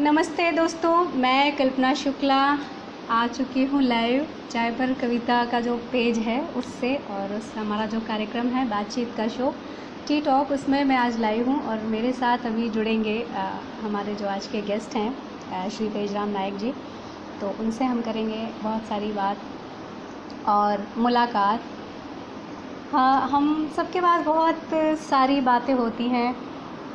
नमस्ते दोस्तों, मैं कल्पना शुक्ला आ चुकी हूँ लाइव चाय पर कविता का जो पेज है उससे, और उस हमारा जो कार्यक्रम है बातचीत का शो टी टॉक, उसमें मैं आज लाइव हूँ। और मेरे साथ अभी जुड़ेंगे हमारे जो आज के गेस्ट हैं श्री तेजराम नायक जी। तो उनसे हम करेंगे बहुत सारी बात और मुलाकात। हाँ, हम सबके पास बहुत सारी बातें होती हैं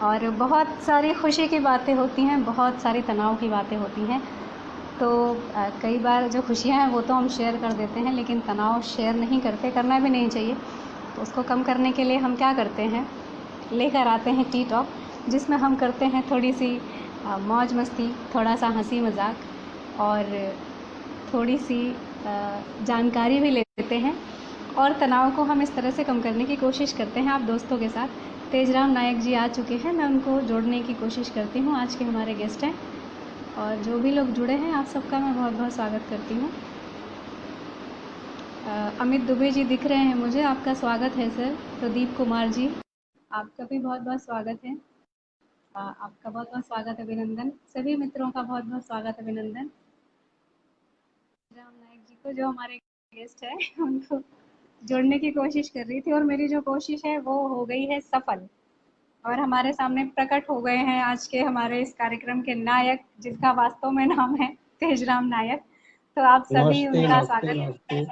और बहुत सारी खुशी की बातें होती हैं, बहुत सारी तनाव की बातें होती हैं। तो कई बार जो खुशियाँ हैं वो तो हम शेयर कर देते हैं, लेकिन तनाव शेयर नहीं करते, करना भी नहीं चाहिए। तो उसको कम करने के लिए हम क्या करते हैं, लेकर आते हैं टी टॉक, जिसमें हम करते हैं थोड़ी सी मौज मस्ती, थोड़ा सा हंसी मजाक और थोड़ी सी जानकारी भी लेते हैं, और तनाव को हम इस तरह से कम करने की कोशिश करते हैं आप दोस्तों के साथ। तेजराम नायक जी आ चुके हैं, मैं उनको जोड़ने की कोशिश करती हूँ। आज के हमारे गेस्ट हैं और जो भी लोग जुड़े हैं आप सबका मैं बहुत बहुत स्वागत करती हूँ। अमित दुबे जी दिख रहे हैं मुझे, आपका स्वागत है सर। प्रदीप कुमार जी, आपका भी बहुत बहुत स्वागत है। आपका बहुत बहुत स्वागत, अभिनंदन। सभी मित्रों का बहुत बहुत स्वागत, अभिनंदन। राम नायक जी को, जो हमारे गेस्ट है, उनको जोड़ने की कोशिश कर रही थी और मेरी जो कोशिश है वो हो गई है सफल। और हमारे सामने प्रकट हो गए हैं आज के हमारे इस कार्यक्रम के नायक, जिनका वास्तव में नाम है तेजराम नायक। तो आप सभी नमस्ते उनका नमस्ते स्वागत नमस्ते।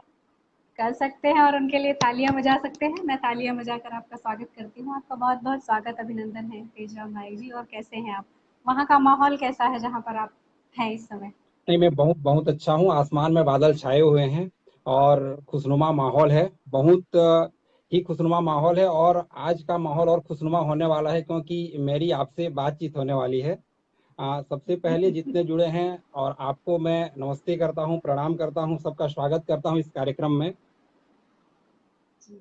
कर सकते हैं और उनके लिए तालियां बजा सकते हैं। मैं तालियां बजाकर आपका स्वागत करती हूँ। आपका बहुत बहुत स्वागत, अभिनंदन है तेजराम नायक जी। और कैसे हैं आप? वहाँ का माहौल कैसा है जहाँ पर आप हैं इस समय? नहीं, मैं बहुत बहुत अच्छा हूँ। आसमान में बादल छाए हुए हैं और खुशनुमा माहौल है। बहुत ही खुशनुमा माहौल है और आज का माहौल और खुशनुमा होने वाला है क्योंकि मेरी आपसे बातचीत होने वाली है। सबसे पहले जितने जुड़े हैं और आपको मैं नमस्ते करता हूँ, प्रणाम करता हूँ, सबका स्वागत करता हूँ इस कार्यक्रम में। जी,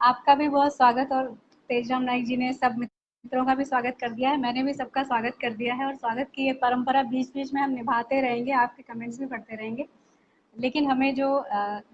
आपका भी बहुत स्वागत। और तेजराम नायक जी ने सब मित्रों का भी स्वागत कर दिया है, मैंने भी सबका स्वागत कर दिया है। और स्वागत की ये परंपरा बीच बीच में हम निभाते रहेंगे, आपके कमेंट्स भी पढ़ते रहेंगे। लेकिन हमें जो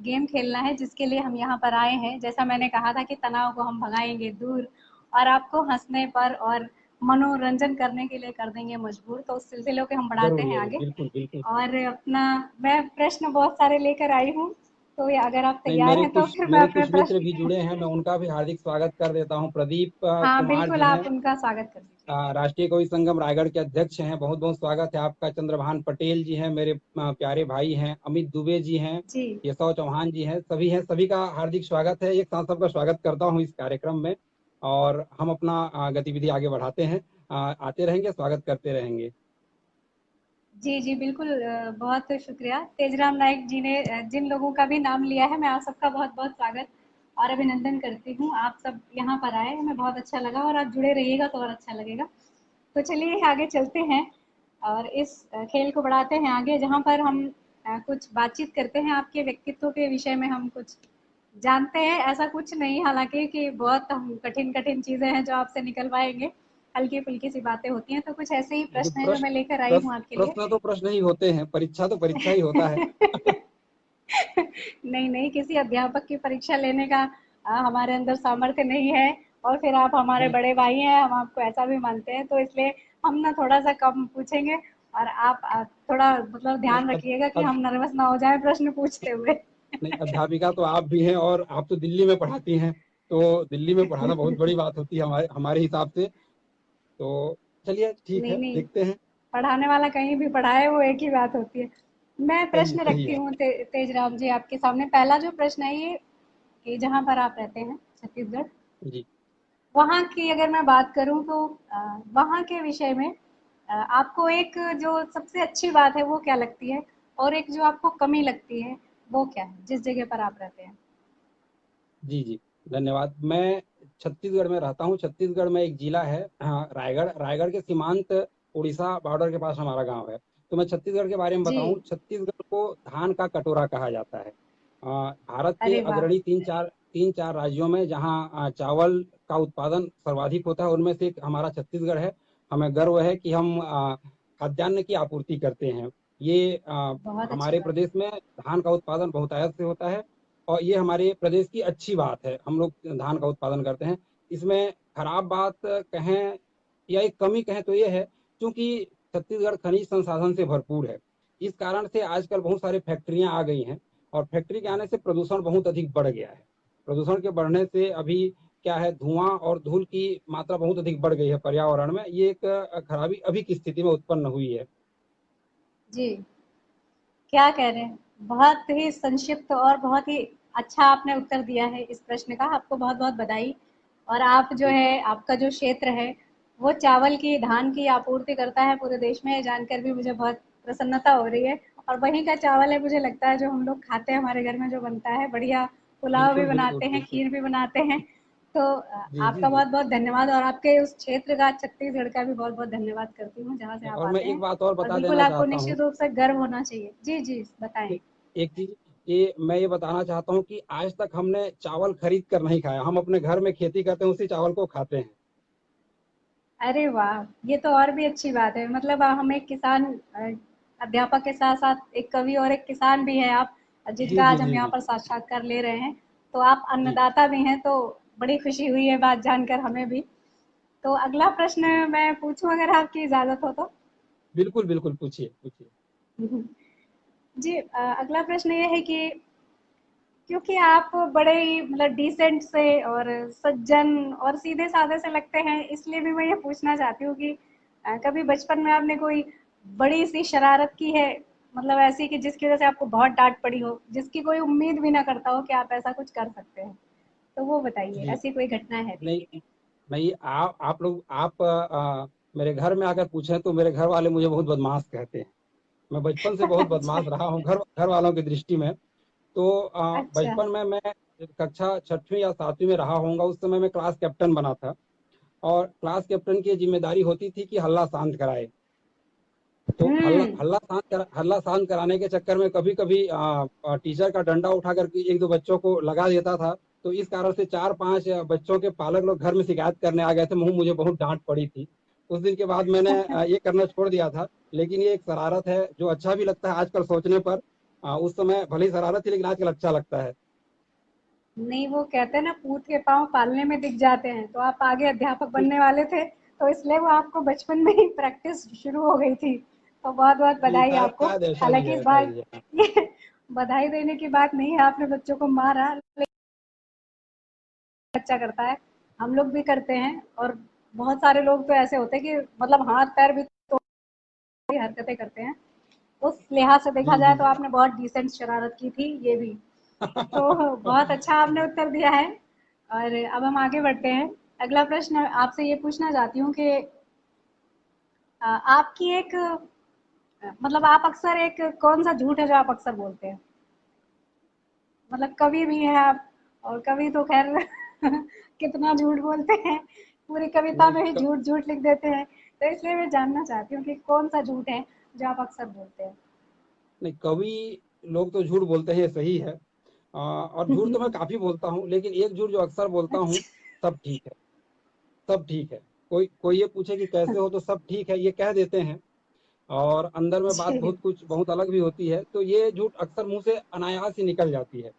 गेम खेलना है, जिसके लिए हम यहाँ पर आए हैं, जैसा मैंने कहा था कि तनाव को हम भगाएंगे दूर और आपको हंसने पर और मनोरंजन करने के लिए कर देंगे मजबूर। तो उस सिलसिले को हम बढ़ाते जरूर हैं जरूर, आगे। बिल्कुल बिल्कुल। और अपना मैं प्रश्न बहुत सारे लेकर आई हूँ, तो ये अगर आप नहीं, तैयार मेरे हैं तो कुछ फिर मैं मेरे अपने कुछ मित्र भी प्रश्न। जुड़े हैं, मैं उनका भी हार्दिक स्वागत कर देता हूँ। प्रदीप हाँ कुमार बिल्कुल, जी हैं, आप उनका स्वागत कर दीजिए। राष्ट्रीय कवि संगम रायगढ़ के अध्यक्ष हैं, बहुत बहुत स्वागत है आपका। चंद्रभान पटेल जी हैं, मेरे प्यारे भाई हैं। अमित दुबे जी हैं, जी केशव चौहान जी हैं, सभी हैं, सभी का हार्दिक स्वागत है। एक साथ सबका स्वागत करता हूँ इस कार्यक्रम में और हम अपना गतिविधि आगे बढ़ाते हैं। आते रहेंगे, स्वागत करते रहेंगे। जी जी बिल्कुल, बहुत शुक्रिया। तेजराम नायक जी ने जिन लोगों का भी नाम लिया है, मैं आप सबका बहुत बहुत स्वागत और अभिनंदन करती हूँ। आप सब यहाँ पर आए, हमें बहुत अच्छा लगा और आप जुड़े रहिएगा तो और अच्छा लगेगा। तो चलिए आगे चलते हैं और इस खेल को बढ़ाते हैं आगे, जहाँ पर हम कुछ बातचीत करते हैं। आपके व्यक्तित्व के विषय में हम कुछ जानते हैं, ऐसा कुछ नहीं हालांकि कि बहुत हम कठिन कठिन चीज़ें हैं जो आपसे निकलवाएंगे, हल्की फुल्की सी बातें होती हैं। तो कुछ ऐसे ही देखिए, प्रश्न हैं जो प्रश्न मैं लेकर आई प्रश्न हूँ आपके लिए। प्रश्न तो प्रश्न ही होते हैं, परीक्षा तो परीक्षा ही होता है। नहीं नहीं, किसी अध्यापक की परीक्षा लेने का हमारे अंदर सामर्थ्य नहीं है। और फिर आप हमारे बिल्कुल बड़े भाई हैं, हम आपको ऐसा भी मानते हैं, तो इसलिए हम ना थोड़ा सा कम पूछेंगे। और आप थोड़ा मतलब नहीं। ध्यान रखिएगा कि हम नर्वस ना हो जाए प्रश्न पूछते हुए। नहीं, अध्यापिका तो आप भी हैं और आप तो दिल्ली में पढ़ाती हैं, तो दिल्ली में पढ़ाना बहुत बड़ी बात होती है हमारे हमारे हिसाब से। तो चलिए, ठीक नहीं है, नहीं, देखते हैं। पढ़ाने वाला कहीं भी पढ़ाए, वो एक ही बात होती है। मैं सही प्रश्न सही रखती है। हूँ तेजराम जी आपके सामने। पहला जो प्रश्न है ये, कि जहाँ पर आप रहते हैं छत्तीसगढ़, जी वहाँ की अगर मैं बात करूँ तो वहाँ के विषय में आपको एक जो सबसे अच्छी बात है वो क्या लगती है, और एक जो आपको कमी लगती है वो क्या है जिस जगह पर आप रहते हैं? जी जी, धन्यवाद। मैं छत्तीसगढ़ में रहता हूँ। छत्तीसगढ़ में एक जिला है, हाँ, रायगढ़। रायगढ़ के सीमांत उड़ीसा बॉर्डर के पास हमारा गांव है। तो मैं छत्तीसगढ़ के बारे में जी। बताऊं, छत्तीसगढ़ को धान का कटोरा कहा जाता है। भारत के अरे वाह। अग्रणी तीन चार राज्यों में जहां चावल का उत्पादन सर्वाधिक होता है, उनमें से एक हमारा छत्तीसगढ़ है। हमें गर्व है कि हम खाद्यान्न की आपूर्ति करते हैं। ये बहुत अच्छी हमारे बात है। प्रदेश में धान का उत्पादन बहुतायत से होता है और ये हमारे प्रदेश की अच्छी बात है। हम लोग धान का उत्पादन करते हैं। इसमें खराब बात कहें या एक कमी कहें तो ये है, क्योंकि छत्तीसगढ़ खनिज संसाधन से भरपूर है। इस कारण से आजकल बहुत सारी फैक्ट्रियां आ गई हैं और फैक्ट्री के आने से प्रदूषण बहुत अधिक बढ़ गया है। प्रदूषण के बढ़ने से अभी क्या है, धुआं और धूल की मात्रा बहुत अधिक बढ़ गई है पर्यावरण में। ये एक खराबी अभी की स्थिति में उत्पन्न हुई है। जी, क्या कह रहे हैं। बहुत ही संक्षिप्त और बहुत ही अच्छा आपने उत्तर दिया है इस प्रश्न का। आपको बहुत-बहुत बधाई। और आप जो जी है, आपका जो क्षेत्र है, वो चावल की, धान की आपूर्ति करता है पूरे देश में, ये जानकर भी मुझे बहुत प्रसन्नता हो रही है। और वहीं का चावल है, मुझे लगता है, जो हम लोग खाते हैं, हमारे घर में जो बनता है, बढ़िया पुलाव भी बिल्कुल बिल्कुल बनाते हैं, बिल्कुल। खीर भी बनाते हैं। तो जी जी आपका जी। बहुत-बहुत धन्यवाद, और आपके उस क्षेत्र का, छत्तीसगढ़ का भी बहुत-बहुत धन्यवाद करती हूँ, जहाँ से आप और मैं आते एक हैं। बात और और बता बिल्कुल देना आपको चाहता हूँ निश्चित रूप से गर्व होना चाहिए। जी, जी, बताएँ। कि एक चीज, ये मैं ये बताना चाहता हूँ कि आज तक हमने चावल खरीद कर नहीं खाया। हम अपने घर में खेती करते हैं, उसी चावल को खाते हैं। अरे वाह! ये तो और भी अच्छी बात है। मतलब हम एक किसान, अध्यापक के साथ-साथ एक कवि और एक किसान भी हैं आप, जी जिनका जी आज हम जी यहाँ जी पर साक्षात्कार ले रहे हैं। तो आप जी अन्नदाता भी हैं, तो बड़ी खुशी हुई है बात जानकर हमें भी। तो अगला प्रश्न जी। मैं पूछूँ, अगर आपकी इजाज़त हो तो? बिल्कुल बिल्कुल, पूछिए पूछिए। जी, अगला प्रश्न ये है कि क्योंकि आप बड़े ही मतलब डिसेंट से और सज्जन और सीधे-साधे से लगते हैं, इसलिए भी मैं ये पूछना चाहती हूँ कि कभी बचपन में आपने कोई बड़ी-सी शरारत की है? मतलब ऐसी कि जिसकी वज़ह से आपको बहुत डाँट पड़ी हो, जिसकी कोई उम्मीद भी ना करता हो कि आप ऐसा कुछ कर सकते हैं? तो वो बताइए, जी। ऐसी कोई घटना है? नहीं नहीं, आप लोग मेरे घर में आकर पूछें तो मेरे घर वाले मुझे बहुत बदमाश कहते हैं। मैं बचपन से बहुत अच्छा, बदमाश रहा हूँ घर घर वालों की दृष्टि में। तो अच्छा। बचपन में मैं कक्षा 6वीं या 7वीं में रहा होऊंगा, उस समय मैं क्लास कैप्टन बना था। और क्लास कैप्टन की जिम्मेदारी होती थी कि हल्ला शांत कराए। तो हल्ला हुँ। हल्ला शांत कराने के चक्कर में कभी कभी टीचर का डंडा उठा करके एक दो बच्चों को लगा देता था। तो इस कारण से 4-5 बच्चों के पालक लोग घर में शिकायत करने आ गए थे। मुझे बहुत डांट पड़ी थी। उस दिन के बाद मैंने ये करना छोड़ दिया था। लेकिन ये एक शरारत है जो अच्छा भी लगता है आजकल सोचने पर। उस समय भले ही शरारत थी, लेकिन आजकल अच्छा लगता है। नहीं, वो कहते हैं ना, पूत के पाँव पालने में दिख जाते हैं, तो आप आगे अध्यापक बनने वाले थे, तो इसलिए वो आपको बचपन में ही प्रैक्टिस शुरू हो गई थी। तो बहुत-बहुत जी, बधाई शायद आपको। शायद ऐसा ही हालाँकि है, इस ऐसा बार ही है। ये बधाई देने की बात नहीं है, आपने बच्चों को मारा, लेकिन अच्छा करता है। हम लोग भी करते हैं, और बहुत सारे लोग तो ऐसे होते हैं कि मतलब हाथ-पैर भी तोड़ हरकतें करते हैं। उस लिहाज से देखा जी जाए जी तो जी। आपने बहुत डिसेंट शरारत की थी, ये भी। तो बहुत अच्छा आपने उत्तर दिया है। और अब हम आगे बढ़ते हैं। अगला प्रश्न आपसे ये पूछना चाहती हूँ कि आपकी एक मतलब आप अक्सर एक कौन-सा झूठ है जो आप अक्सर बोलते हैं? मतलब कवि भी हैं आप, और कवि तो ख़ैर कितना झूठ बोलते हैं, पूरी कविता नहीं में ही झूठ-झूठ लिख देते हैं। तो इसलिए मैं जानना चाहती हूँ कि कौन-सा झूठ है जो आप अक्सर बोलते हैं? नहीं, कवि लोग तो झूठ बोलते हैं, ये सही है। और झूठ तो मैं काफी बोलता हूँ, लेकिन एक झूठ जो अक्सर बोलता हूँ, अच्छा, सब ठीक है, सब ठीक है। कोई कोई ये पूछे कि कैसे हो, तो सब ठीक है ये कह देते हैं। और अंदर में बात जी, बहुत अलग भी होती है। तो ये झूठ अक्सर मुंह से अनायास ही निकल जाती है।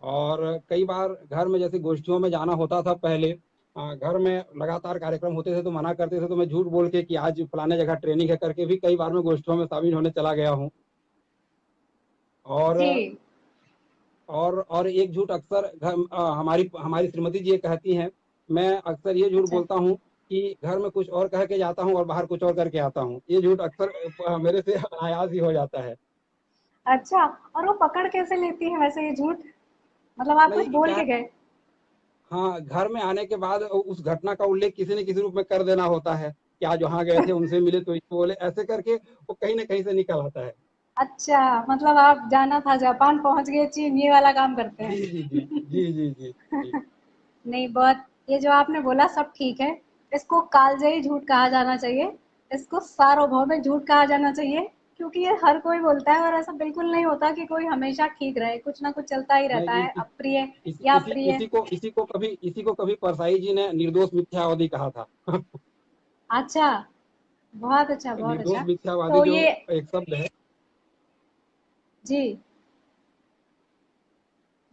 और कई बार घर में जैसे गोष्ठियों में जाना होता था पहले, घर में लगातार कार्यक्रम होते थे तो मना करते थे, तो मैं झूठ बोल के कि आज फलाने जगह ट्रेनिंग है करके भी कई बार मैं गोष्ठियों में शामिल होने चला गया हूँ। और जी, और एक झूठ अक्सर हमारी हमारी श्रीमती जी ये कहती हैं, मैं अक्सर ये झूठ अच्छा। बोलता हूँ कि घर में कुछ और कह के जाता हूँ और बाहर कुछ और करके आता हूँ। ये झूठ अक्सर मेरे से अनायास ही हो जाता है। अच्छा, और वो पकड़ कैसे लेती है वैसे ये झूठ? मतलब आप कुछ नहीं बोल क्या, के गए? हाँ, घर में आने के बाद उस घटना का उल्लेख किसी न किसी रूप में कर देना होता है कि आज वहां गए थे, उनसे मिले तो इसको बोले, ऐसे करके वो कहीं ना कहीं से निकल आता है। अच्छा, मतलब आप जाना था जापान पहुँच गए चीन, ये वाला काम करते जी हैं। जी जी जी जी जी जी। नहीं, बहुत, ये जो आपने बोला सब ठीक है। इसको कालजयी झूठ कहा जाना चाहिए। इसको सार्वभौमिक झूठ कहा जाना चाहिए, क्योंकि ये हर कोई बोलता है, और ऐसा बिल्कुल नहीं होता कि कोई हमेशा ठीक रहे। कुछ ना कुछ चलता ही रहता नहीं, है, अप्रिय इस, या प्रिय। इसी को कभी परसाई जी ने निर्दोष मिथ्यावादी कहा था। अच्छा, बहुत अच्छा, बहुत निर्दोष अच्छा। मिथ्यावादी तो जो ये, एक शब्द है। जी,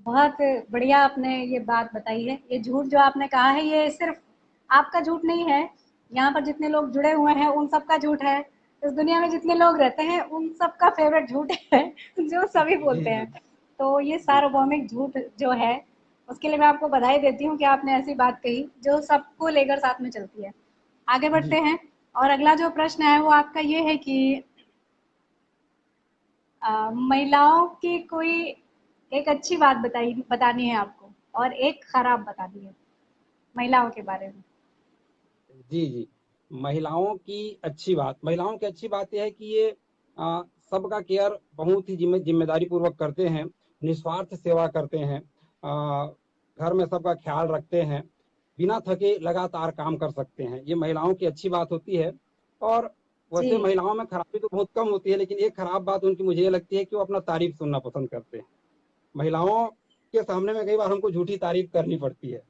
बहुत बढ़िया आपने ये बात बताई है। ये झूठ जो आपने कहा है, ये सिर्फ़ आपका झूठ नहीं है, यहाँ पर जितने लोग जुड़े हुए हैं, उन सबका झूठ है। इस दुनिया में जितने लोग रहते हैं उन सबका फेवरेट झूठ है जो सभी जी बोलते हैं। जी तो ये जी सार्वभौमिक झूठ जो है उसके लिए मैं आपको बधाई देती हूँ कि आपने ऐसी बात कही जो सबको लेकर साथ में चलती है। आगे बढ़ते जी हैं और अगला जो प्रश्न है वो आपका ये है कि महिलाओं की कोई एक अच्छी बात बतानी है आपको और एक खराब बतानी है महिलाओं के बारे में। जी जी। महिलाओं की अच्छी बात यह है कि ये सबका केयर बहुत ही जिम्मेदारी पूर्वक करते हैं, निस्वार्थ सेवा करते हैं, घर में सबका ख्याल रखते हैं, बिना थके लगातार काम कर सकते हैं। ये महिलाओं की अच्छी बात होती है। और जी वैसे महिलाओं में खराबी तो बहुत कम होती है, लेकिन एक खराब बात उनकी मुझे ये लगती है कि वो अपना तारीफ सुनना पसंद करते हैं। महिलाओं के सामने में कई बार हमको झूठी तारीफ करनी पड़ती है।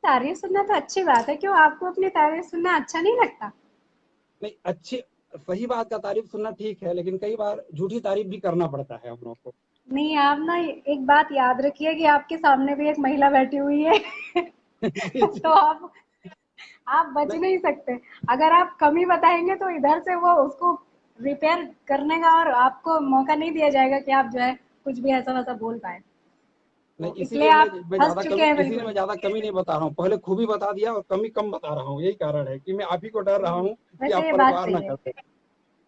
तारीफ सुनना तो अच्छी बात है, क्यों आपको अपनी तारीफ सुनना अच्छा नहीं लगता? नहीं, अच्छी सही बात का तारीफ सुनना ठीक है, लेकिन कई बार झूठी तारीफ भी करना पड़ता है हम लोग को। नहीं, आप ना एक बात याद रखिए कि आपके सामने भी एक महिला बैठी हुई है जी तो जी। आप बच नहीं नहीं सकते। अगर आप कमी बताएंगे तो इधर से वो उसको रिपेयर करने का और आपको मौका नहीं दिया जाएगा कि आप जो है कुछ भी ऐसा वैसा बोल पाए। नहीं, तो इसलिए इसीलिए आप फंस चुके हैं इसीलिए बिल्कुल। मैं ज्यादा कमी नहीं बता रहा हूँ। पहले खूबी बता दिया और कमी कम बता रहा हूँ, यही कारण है कि मैं आप ही को डर रहा नहीं, हूँ कि वैसे आप ये बात पलटवार ना सही है। कर दें।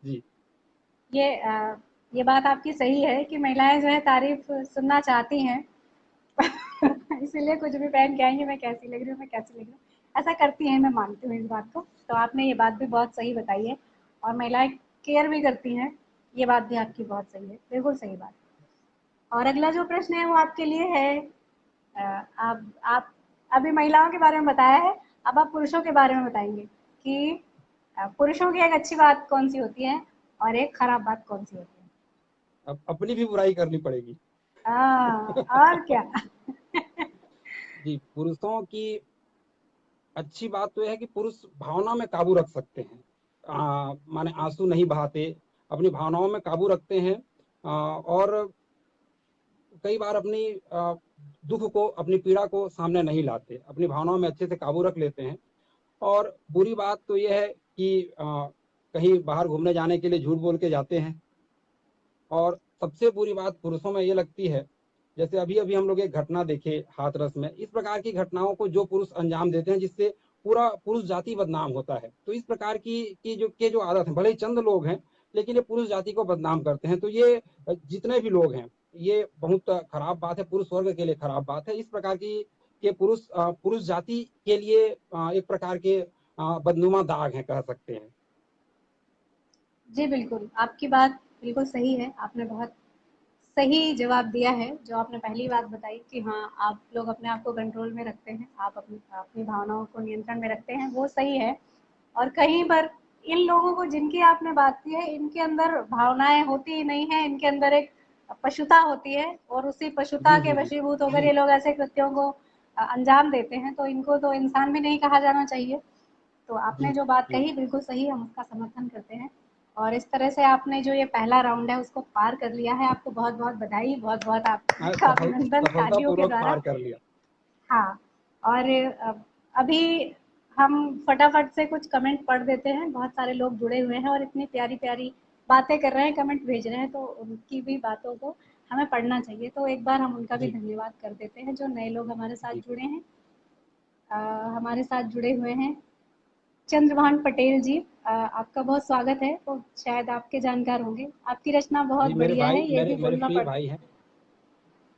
जी ये अ, ये बात आपकी सही है कि महिलाएं जो है तारीफ सुनना चाहती हैं इसीलिए कुछ भी पहन के आएंगे, मैं कैसी लग रही हूँ, मैं कैसी लग रही हूँ, ऐसा करती हैं। मैं मानती हूँ इस बात को। तो आपने ये बात भी बहुत सही बताई है और महिलाएं केयर भी करती हैं। ये बात भी आपकी बहुत सही है, बिल्कुल सही बात। और अगला जो प्रश्न है वो आपके लिए है, आप अभी महिलाओं के बारे में बताया है, अब आप पुरुषों के बारे में बताएंगे कि पुरुषों की एक अच्छी बात कौन सी होती है और एक खराब बात कौन सी होती है। अब अपनी भी बुराई करनी पड़ेगी। और क्या जी, पुरुषों की अच्छी बात तो यह है कि पुरुष भावना में काबू रख सकते हैं। माने आंसू नहीं बहाते, अपनी भावनाओं में काबू रखते हैं। और कई बार अपनी दुख को, अपनी पीड़ा को सामने नहीं लाते, अपनी भावनाओं में अच्छे से काबू रख लेते हैं। और बुरी बात तो यह है कि कहीं बाहर घूमने जाने के लिए झूठ बोल के जाते हैं। और सबसे बुरी बात पुरुषों में ये लगती है, जैसे अभी अभी हम लोग एक घटना देखे हाथरस में, इस प्रकार की घटनाओं को जो पुरुष अंजाम देते हैं जिससे पूरा पुरुष जाति बदनाम होता है। तो इस प्रकार की जो आदत है, भले ही चंद लोग हैं लेकिन ये पुरुष जाति को बदनाम करते हैं। तो ये जितने भी लोग हैं, ये बहुत खराब बात है, पुरुष वर्ग के लिए खराब बात है। इस प्रकार की के पुरुष जाति के लिए एक प्रकार के बदनुमा दाग है, कह सकते हैं। जी बिल्कुल, आपकी बात बिल्कुल सही है। आपने बहुत सही जवाब दिया है जो आपने पहली बात बताई कि हाँ, आप लोग अपने आप को कंट्रोल में रखते हैं, आप अपनी अपनी भावनाओं को नियंत्रण में रखते हैं, वो सही है। और कहीं पर इन लोगों को जिनकी आपने बात की है, इनके अंदर भावनाएं होती ही नहीं है, इनके अंदर एक पशुता होती है और उसी पशुता जी के जी जी वशीभूत होकर ये लोग ऐसे कृत्यों को अंजाम देते हैं। तो इनको तो इंसान भी नहीं कहा जाना चाहिए। तो आपने जी जो बात जी। कही बिल्कुल सही, हम उसका समर्थन करते हैं। और इस तरह से आपने जो ये पहला राउंड है उसको पार कर लिया है। आपको बहुत बहुत बधाई, बहुत बहुत आपका अभिनंदन तालियों के सफलतापूर्वक द्वारा। पार कर लिया। हाँ। और अभी हम फटाफट से कुछ कमेंट पढ़ देते हैं। बहुत सारे लोग जुड़े हुए हैं और इतनी प्यारी प्यारी बातें कर रहे हैं, कमेंट भेज रहे हैं, तो उनकी भी बातों को हमें पढ़ना चाहिए। तो एक बार हम उनका भी जी धन्यवाद कर देते हैं जो नए लोग हमारे साथ जी जुड़े हैं। अ, हमारे साथ जुड़े हुए हैं चंद्रभान पटेल जी। आपका बहुत स्वागत है। तो शायद आपके जानकार होंगे, आपकी रचना बहुत जी। मेरे बढ़िया है, भाई, ये भी मेरे मेरे बोलना प्रिय पड़। भाई हैं,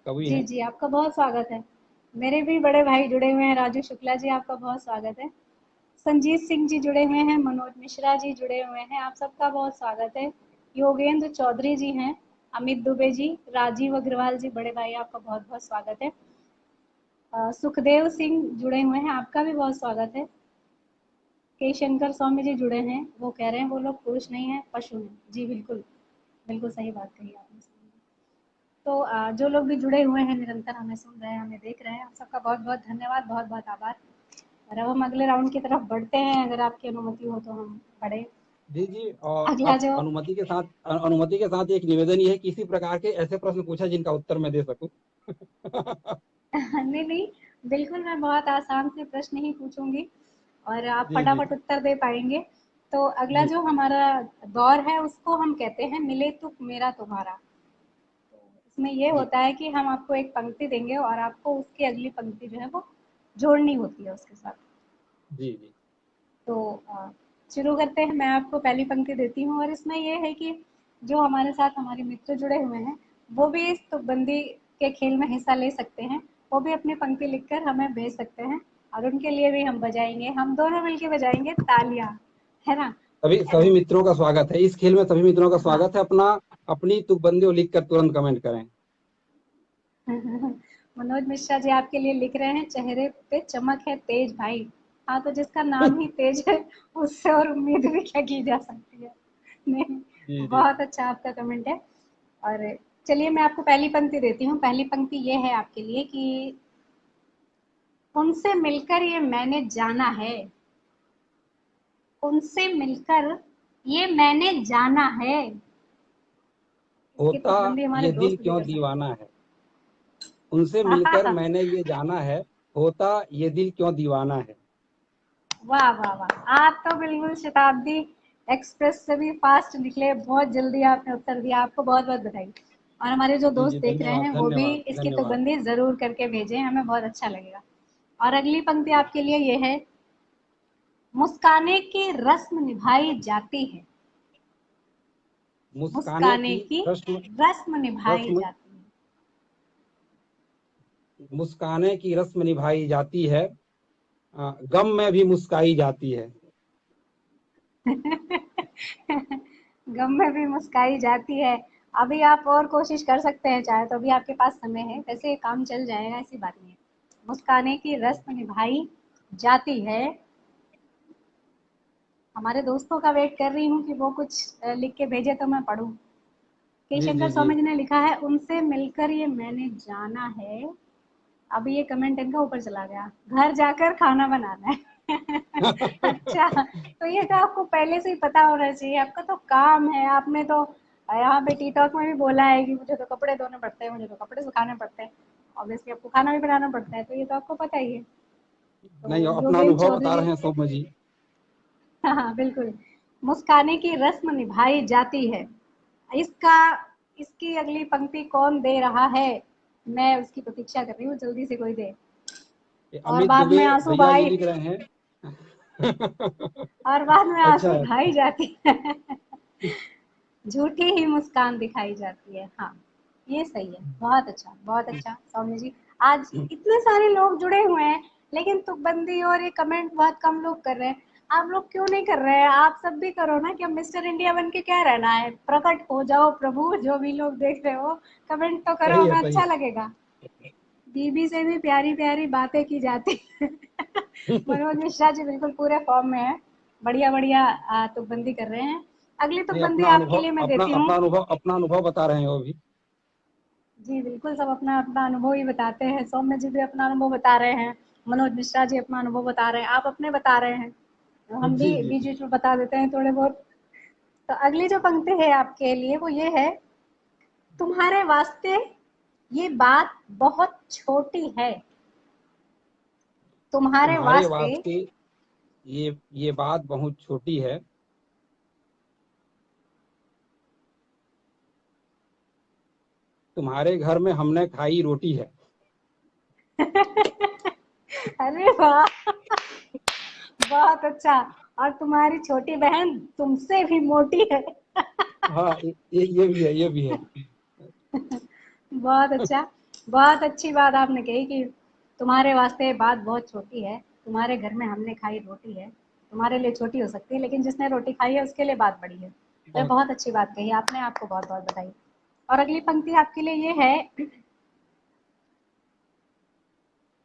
कवि जी हैं। जी, आपका बहुत स्वागत है। मेरे भी बड़े भाई जुड़े हुए हैं, राजू शुक्ला जी, आपका बहुत स्वागत है। संजीत सिंह जी जुड़े हुए हैं, मनोज मिश्रा जी जुड़े हुए हैं, आप सबका बहुत स्वागत है। योगेंद्र चौधरी जी हैं, अमित दुबे जी, राजीव अग्रवाल जी, बड़े भाई, आपका बहुत बहुत स्वागत है। सुखदेव सिंह जुड़े हुए हैं, आपका भी बहुत स्वागत है। के शंकर स्वामी जी जुड़े हैं, वो कह रहे हैं वो लोग पुरुष नहीं है, पशु हैं। जी बिल्कुल, बिल्कुल सही बात कही आपने। तो जो लोग भी जुड़े हुए हैं, निरंतर हमें सुन रहे हैं, हमें देख रहे हैं, आप सबका बहुत बहुत धन्यवाद, बहुत बहुत आभार। और अब हम अगले राउंड की तरफ बढ़ते हैं, अगर आपकी अनुमति हो तो हम बढ़े। जी जी। और अगला अब जो अनुमति के साथ एक निवेदन ये है कि इसी प्रकार के ऐसे प्रश्न पूछा जिनका उत्तर मैं दे सकूं। नहीं नहीं, बिल्कुल मैं बहुत आसान से प्रश्न ही पूछूंगी और आप जी जी फटाफट उत्तर दे पाएंगे। तो अगला जी जो हमारा दौर है उसको हम कहते हैं मिले तुक मेरा तुम्हारा। तो इसमें ये जी होता है कि हम आपको एक पंक्ति देंगे और आपको उसकी अगली पंक्ति जो है वो जोड़नी होती है उसके साथ। जी जी तो शुरू करते हैं। मैं आपको पहली पंक्ति देती हूँ और इसमें ये है कि जो हमारे साथ हमारे मित्र जुड़े हुए हैं वो भी इस तुकबंदी के खेल में हिस्सा ले सकते हैं। वो भी अपनी पंक्ति लिखकर हमें भेज सकते हैं और उनके लिए भी हम बजाएंगे, हम दोनों मिलके बजाएंगे तालियां, है ना। सभी सभी मित्रों का स्वागत है इस खेल में, सभी मित्रों का हाँ। स्वागत है। अपनी तुकबंदी को लिख कर तुरंत कमेंट करें। मनोज मिश्रा जी आपके लिए लिख रहे हैं, चेहरे पे चमक है तेज भाई। हाँ, तो जिसका नाम ही तेज है उससे और उम्मीद भी क्या की जा सकती है। नहीं, जी जी बहुत अच्छा आपका कमेंट है। और चलिए मैं आपको पहली पंक्ति देती हूँ। पहली पंक्ति ये है आपके लिए कि उनसे मिलकर ये मैंने जाना है, उनसे मिलकर ये मैंने जाना है। इसकी होता तुकबंदी हमारे ये दिल दोस्त भी क्यों कर सकते दीवाना है, उनसे हैं। हाँ मिलकर हाँ, मैंने ये जाना है, होता ये दिल क्यों दीवाना है। वाह वाह वाह, आप तो बिल्कुल शताब्दी एक्सप्रेस से भी फास्ट निकले। बहुत जल्दी आपने उत्तर दिया, आपको बहुत बहुत बधाई। और हमारे जो जी दोस्त जी, देख रहे धन्यवाद हैं वो भी धन्यवाद इसकी धन्यवाद। तुकबंदी जरूर करके भेजें, हमें बहुत अच्छा लगेगा। और अगली पंक्ति आपके लिए ये है, मुस्काने की रस्म निभाई जाती है, मुस्काने मुस्काने की की रस्म रस्म निभाई रस्म जाती है। मुस्काने की रस्म निभाई जाती है, गम में भी मुस्काई जाती है। गम में भी मुस्काई जाती है। अभी आप और कोशिश कर सकते हैं चाहे तो, अभी आपके पास समय है, वैसे ये काम चल जाएगा, ऐसी बात नहीं है। मुस्काने की रस्म निभाई जाती है। हमारे दोस्तों का वेट कर रही हूँ कि वो कुछ लिख के भेजे तो मैं पढूं। के जी शंकर जी जी स्वामी जी ने लिखा है, उनसे मिलकर ये मैंने जाना है। अभी ये कमेंट इनका ऊपर चला गया, घर जाकर खाना बनाना है। अच्छा, तो ये तो आपको पहले से ही पता होना चाहिए, आपका तो काम है। आपने तो यहाँ पे टी टॉक में भी बोला है कि मुझे तो कपड़े धोने पड़ते हैं, मुझे तो कपड़े सुखाने पड़ते हैं। ऑब्वियसली आपको खाना भी बनाना पड़ता है, तो ये तो आपको पता ही है। नहीं, तो अपना योगेश अनुभव बता चौधरी, रहे हैं सौम्य जी। हाँ हाँ बिल्कुल, मुस्काने की रस्म निभाई जाती है। इसका इसकी अगली पंक्ति कौन दे रहा है, मैं उसकी प्रतीक्षा कर रही हूँ, जल्दी से कोई दे। ये और अमित बाद दुबे में आंसू भैया जी भाई, लिख रहे हैं। और बाद में अच्छा आंसू है। भाई जाती है। झूठी ही मुस्कान दिखाई जाती है। हाँ, ये सही है, बहुत अच्छा बहुत अच्छा सौम्य जी। आज इतने सारे लोग जुड़े हुए हैं लेकिन तुकबंदी और ये कमेंट बहुत कम लोग कर रहे हैं। आप लोग क्यों नहीं कर रहे हैं? आप सब भी करो ना, कि मिस्टर इंडिया बन के क्या रहना है, प्रकट हो जाओ प्रभु। जो भी लोग देख रहे हो कमेंट तो करो, सही है हमें सही अच्छा लगेगा। बीबी से भी प्यारी प्यारी बातें की जाती है। है। मनोज मिश्रा जी बिल्कुल पूरे फॉर्म में है, बढ़िया बढ़िया तुकबंदी कर रहे हैं। अगली नहीं, तुकबंदी आपके लिए मैं देती हूँ। अपना अनुभव बता रहे हैं वो भी। जी बिल्कुल, सब अपना अपना अनुभव ही बताते हैं। सौम्य जी भी अपना अनुभव बता रहे हैं, मनोज मिश्रा जी अपना अनुभव बता रहे हैं, आप अपने बता रहे हैं, तो हम भी जी जी बीच जी। बीच में बता देते हैं थोड़े बहुत। तो अगली जो पंक्ति है आपके लिए वो ये है, तुम्हारे वास्ते ये बात बहुत छोटी है, तुम्हारे तुम्हारे वास्ते। वास्ते ये बात बहुत छोटी है, तुम्हारे घर में हमने खाई रोटी है। अरे वाह, बहुत अच्छा। और तुम्हारी छोटी बहन तुमसे भी मोटी है। हाँ, ये भी है, ये भी है। बहुत अच्छा, बहुत अच्छी बात आपने कही कि तुम्हारे वास्ते बात बहुत छोटी है, तुम्हारे घर में हमने खाई रोटी है। तुम्हारे लिए छोटी हो सकती है लेकिन जिसने रोटी खाई है उसके लिए बात बड़ी है। तो ये बहुत बहुत अच्छी बात कही आपने, आपको बहुत बहुत बधाई। और अगली पंक्ति आपके लिए ये है,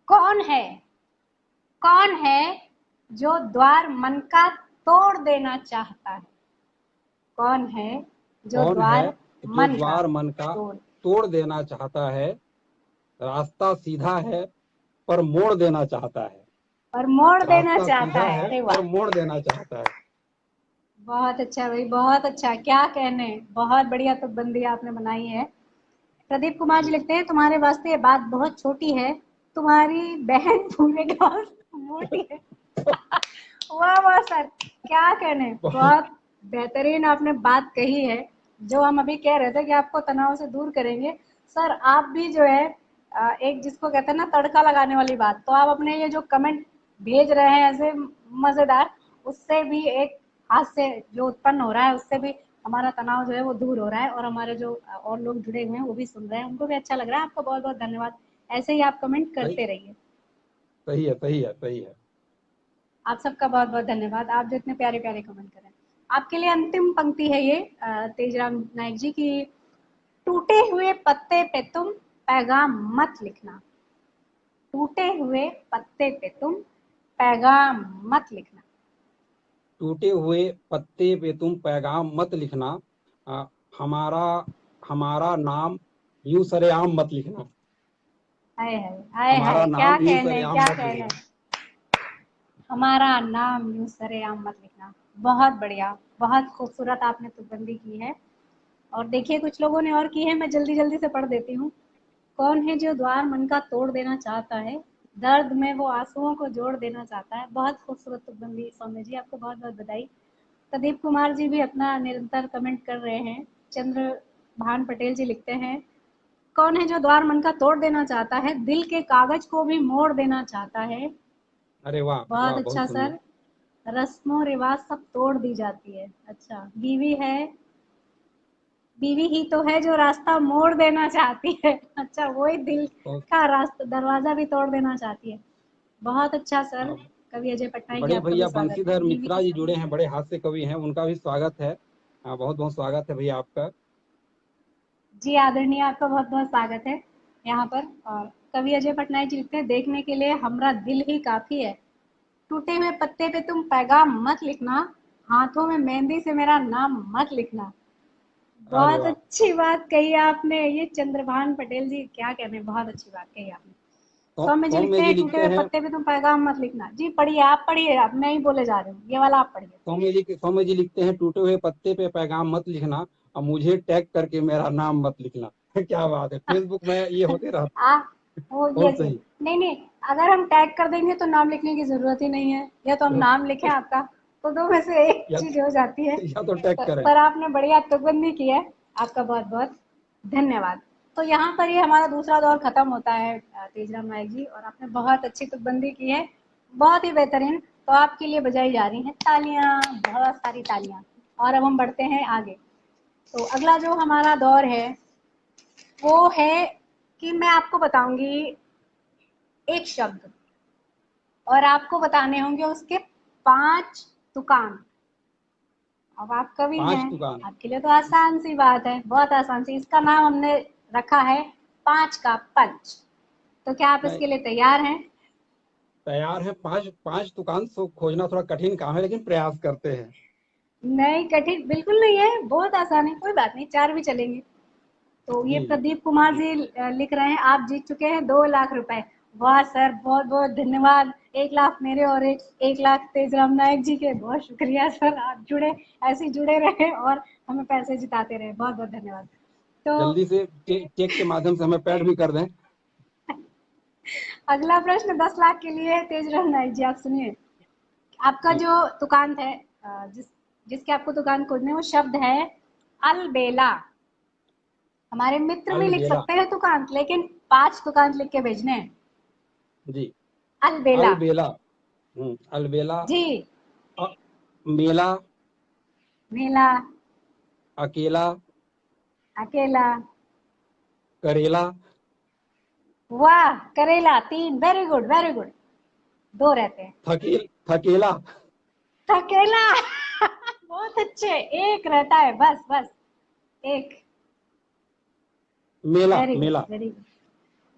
कौन है, कौन है जो द्वार मन का तोड़ देना चाहता है, कौन है जो कौन है द्वार जो मन का द्वार मन का तोड़। तोड़ देना चाहता है, रास्ता सीधा है पर मोड़ देना चाहता है। और मोड़ देना रास्ता चाहता सीधा है, है अरे पर वाह, मोड़ देना चाहता है। बहुत अच्छा भाई, बहुत अच्छा, क्या कहने, बहुत बढ़िया तुकबंदी आपने बनाई है। प्रदीप कुमार जी जी लिखते हैं, तुम्हारे वास्ते ये बात बहुत छोटी है, तुम्हारी बहन पूरे गांव से मोटी है। वाह वाह सर, क्या कहने, बहुत बहुत बेहतरीन आपने बात कही है। जो हम अभी कह रहे थे कि आपको तनाव से दूर करेंगे, सर आप भी जो है एक जिसको कहते हैं ना तड़का लगाने वाली बात, तो आप अपने ये जो कमेंट भेज रहे हैं ऐसे मजेदार, उससे भी एक हास्य जो उत्पन्न हो रहा है, उससे भी हमारा तनाव जो है वो दूर हो रहा है, और हमारे जो और लोग जुड़े हुए हैं वो भी सुन रहे हैं, उनको भी अच्छा लग रहा है। आपका बहुत बहुत धन्यवाद। ऐसे ही आप कमेंट सही, करते रहिए। सही है, सही है, सही है। आप सबका बहुत बहुत धन्यवाद, आप जो इतने प्यारे प्यारे कमेंट करें। आपके लिए अंतिम पंक्ति है ये तेजराम नायक जी की, टूटे हुए पत्ते पे तुम पैगाम मत लिखना, टूटे हुए पत्ते पे तुम पैगाम मत लिखना। टूटे हुए पत्ते पे तुम पैगाम मत लिखना, आ, हमारा हमारा नाम यूं सरेआम मत लिखना। हाय हाय हाय हमारा हाय, क्या नाम यूं कहने सरेआम क्या मत कहने। लिखना। हमारा नाम यूं सरेआम मत लिखना, बहुत बढ़िया, बहुत खूबसूरत आपने तुकबंदी की है। और देखिए कुछ लोगों ने और की है, मैं जल्दी जल्दी से पढ़ देती हूँ। कौन है जो द्वार मन का तोड़ देना चाहता है, दर्द में वो आंसुओं को जोड़ देना चाहता है। बहुत खूबसूरत तुकबंदी सौम्य जी, आपको बहुत बहुत बधाई। प्रदीप कुमार जी भी अपना निरंतर कमेंट कर रहे हैं। चंद्र भान पटेल जी लिखते हैं, कौन है जो द्वार मन का तोड़ देना चाहता है, दिल के कागज को भी मोड़ देना चाहता है। अरे वाह बहुत वाह, बहुत अच्छा सुंदर। सर। रस्मों रिवाज सब तोड़ दी जाती है, अच्छा बीवी है, बीवी ही तो है जो रास्ता मोड़ देना चाहती है। अच्छा वही दिल और का रास्ता दरवाजा भी तोड़ देना चाहती है। बहुत अच्छा सर। आ, कवि अजय पटनायक जी बड़े आपका भी भैया स्वागत है, बंशीधर बीवी मिश्रा तो जी सही जुड़े है। हैं, बड़े हास्य कवि हैं, उनका भी स्वागत है। बहुत बहुत स्वागत है भैया आपका। जी आदरणीय, आपका बहुत बहुत स्वागत है यहाँ पर। और कवि अजय पटनायक जी लिखते हैं, देखने के लिए हमारा दिल ही काफी है, टूटे हुए पत्ते पे तुम पैगाम मत लिखना, हाथों में मेहंदी से मेरा नाम मत लिखना। अरे बहुत वाह। अच्छी बात कही आपने, ये चंद्रभान पटेल जी क्या कहने, बहुत अच्छी बात कही आपने। सौम्य जी लिखते सौम्य जी हैं, टूटे लिखते हुए हैं, पत्ते पे तुम पैगाम मत लिखना। जी पढ़िए, आप पढ़िए, आप मैं ही बोले जा रही हूँ, ये वाला आप पढ़िए। सौम्य जी लिखते हैं, टूटे हुए पत्ते पे पैगाम मत लिखना और मुझे टैग करके मेरा नाम मत लिखना। क्या बात है, फेसबुक में ये होते रहता आ वो है। ये बहुत जी, सही। नहीं नहीं, अगर हम टैग कर देंगे तो नाम लिखने की जरूरत ही नहीं है, या तो हम तो नाम लिखें आपका, तो दो में से एक या, चीज हो जाती है। या तो टैग करें। पर आपने बढ़िया तुकबंदी की है, आपका बहुत बहुत धन्यवाद। तो यहाँ पर ये हमारा दूसरा दौर खत्म होता है तेजराम नायक जी, और आपने बहुत अच्छी तुकबंदी की है, बहुत ही बेहतरीन। तो आपके लिए बजाई जा रही हैं तालियां, बहुत सारी तालियां। और अब हम बढ़ते हैं आगे। तो अगला जो हमारा दौर है वो है कि मैं आपको बताऊंगी एक शब्द, और आपको बताने होंगे उसके 5 तुकान। अब आप कवि हैं, 5 दुकान। आपके लिए तो आसान सी बात है, बहुत आसान सी। इसका नाम हमने रखा है 5 का पंच। तो क्या आप नहीं, इसके लिए तैयार हैं? तैयार है। पांच पांच दुकान तो खोजना थोड़ा कठिन काम है, लेकिन प्रयास करते हैं। नहीं कठिन बिल्कुल नहीं है, बहुत आसान है, कोई बात नहीं, 4 भी चलेंगे। तो ये जी जी। प्रदीप कुमार जी लिख रहे हैं, आप जीत चुके हैं 2 लाख रुपए। वाह सर, बहुत बहुत धन्यवाद। 1 लाख मेरे और एक लाख तेजराम नायक जी के, बहुत शुक्रिया सर, आप जुड़े, ऐसे ही जुड़े रहे और हमें पैसे जिताते रहे, बहुत बहुत धन्यवाद। तो जल्दी से टेक के माध्यम से हमें पैड भी कर दें। अगला प्रश्न 10 लाख के लिए है तेजराम नायक जी, आप सुनिए। आपका जी। जो तुकांत है, जिसके आपको तुकांत खोजने, वो शब्द है अलबेला। हमारे मित्र भी लिख अलबेला। सकते हैं तुकांत, लेकिन 5 तुकांत लिख के भेजने हैं। जी। अलबेला। अलबेला। अलबेला। जी। अ, मेला। मेला। अकेला। अकेला। करेला। वाह, करेला 3, वेरी गुड वेरी गुड। 2 रहते हैं। थकेला। अकेला। बहुत अच्छे, एक रहता है बस बस, एक। मेला वेरी गुड मेला। Very good.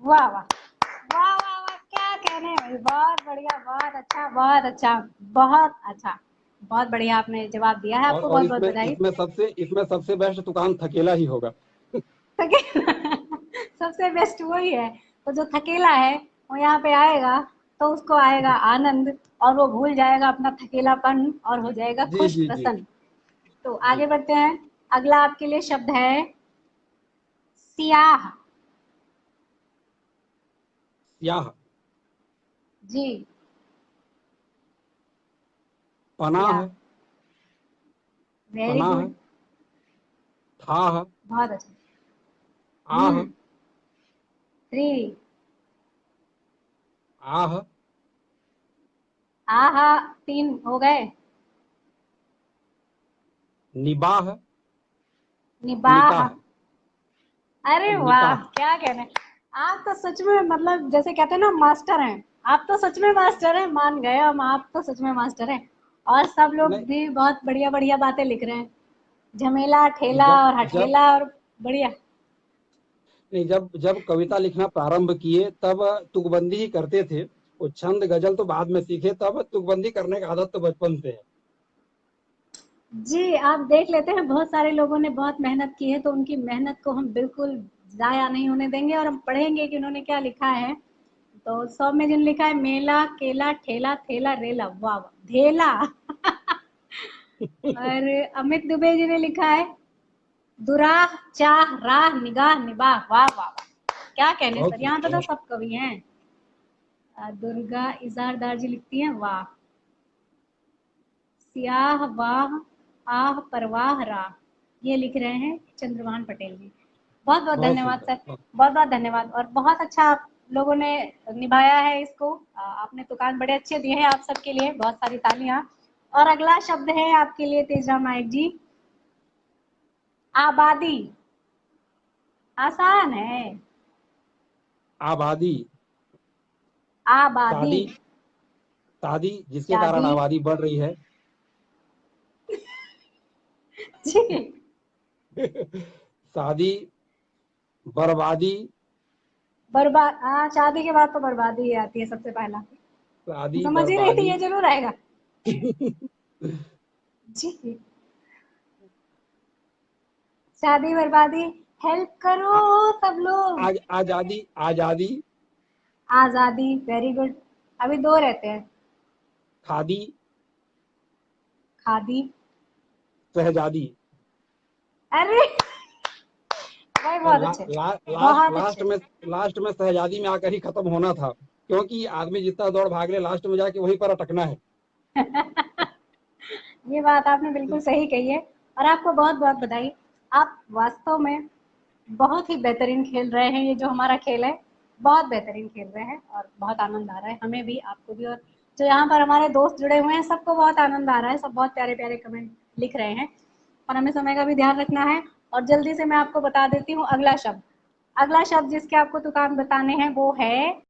वाह वाह वाह वाह वाह, क्या कहने हैं भाई, बहुत बढ़िया, बहुत अच्छा बहुत अच्छा, बहुत अच्छा, बहुत बढ़िया आपने जवाब दिया है, आपको और बहुत बहुत इसमें बधाई। इसमें सबसे बेस्ट दुकान थकेला ही होगा। सबसे बेस्ट वही है। तो जो थकेला है वो यहाँ पे आएगा, तो उसको आएगा आनंद, और वो भूल जाएगा अपना थकेलापन और हो जाएगा जी खुश जी जी। प्रसन्न। तो जी। आगे बढ़ते हैं। अगला आपके लिए शब्द है सियाह। स्याह। जी। पना या है, वेरी तना है, गुड। था है, बहुत अच्छा। आ है, 3। आ है, आहा 3 हो गए। निबाह है, निबाह। निकाह, अरे वाह, निकाह। क्या कहने। आप तो सच में मतलब जैसे कहते हैं ना मास्टर हैं। आप तो सच में मास्टर हैं, मान गए हम, आप तो सच में मास्टर हैं। और सब लोग नहीं, भी बहुत बढ़िया बढ़िया बातें लिख रहे हैं। झमेला ठेला जब और जब हठेला और बढ़िया। नहीं, जब जब कविता लिखना प्रारंभ किए तब तुकबंदी ही करते थे। वो छंद गजल तो बाद में सीखे, तब तुकबंदी करने की आदत तो बचपन से है। जी, आप देख लेते हैं बहुत सारे लोगों ने बहुत मेहनत की है, तो उनकी मेहनत को हम बिल्कुल ज़ाया नहीं होने देंगे और हम पढ़ेंगे कि उन्होंने क्या लिखा है। तो 100 में जिन लिखा है मेला, केला, ठेला, थेला, रेला, वाह वाह, धेला। और अमित दुबे जी ने लिखा है दुराह, चाह, राह, निगाह, निबाह, वाह वाह वाह। क्या कहने बहुत सर, यहाँ पे तो खूब। सब कवि हैं। दुर्गा इजारदार जी लिखती हैं वाह। सियाह वाह, आह परवाह राह, ये लिख रहे हैं चंद्रभान पटेल जी। बहुत बहुत बहुत धन्यवाद सुंदर। सर। बहुत बहुत धन्यवाद, और बहुत अच्छा आप लोगों ने निभाया है इसको। आपने दुकान बड़े अच्छे दिए हैं, आप सबके लिए बहुत सारी तालियां। और अगला शब्द है आपके लिए तेजराम नायक जी, आबादी। आसान है। आबादी। आबादी। शादी। शादी जिसके कारण शादी। आबादी बढ़ रही है। जी। शादी। बर्बादी। बर्बाद, हाँ, शादी के बाद तो बर्बादी ही आती है सबसे पहला। शादी समझ ही रही थी बर्बादी। ये जरूर आएगा। जी। शादी बर्बादी। हेल्प करो आ, सब लोग। आजादी। आजादी। आजादी, वेरी गुड। अभी 2 रहते हैं। खादी। खादी। शहजादी। अरे भाई और बहुत अच्छे। बहुत अच्छे। लास्ट में शहजादी में आकर ही खत्म होना था, क्योंकि आदमी जितना दौड़ भाग ले लास्ट में जाके वहीं पर अटकना है। ये बात आपने बिल्कुल सही कही है। और आपको बहुत बहुत बधाई। आप वास्तव में बहुत ही बेहतरीन खेल रहे हैं, ये जो हमारा खेल है। बहुत बेहतरीन खेल रहे हैं और बहुत आनंद आ रहा है हमें भी, आपको भी, और जो यहाँ पर हमारे दोस्त जुड़े हुए हैं सबको बहुत आनंद आ रहा है। सब बहुत प्यारे प्यारे कमेंट लिख रहे हैं। और हमें समय का भी ध्यान रखना है। और जल्दी से मैं आपको बता देती हूँ अगला शब्द। अगला शब्द जिसके आपको दुकान बताने हैं वो है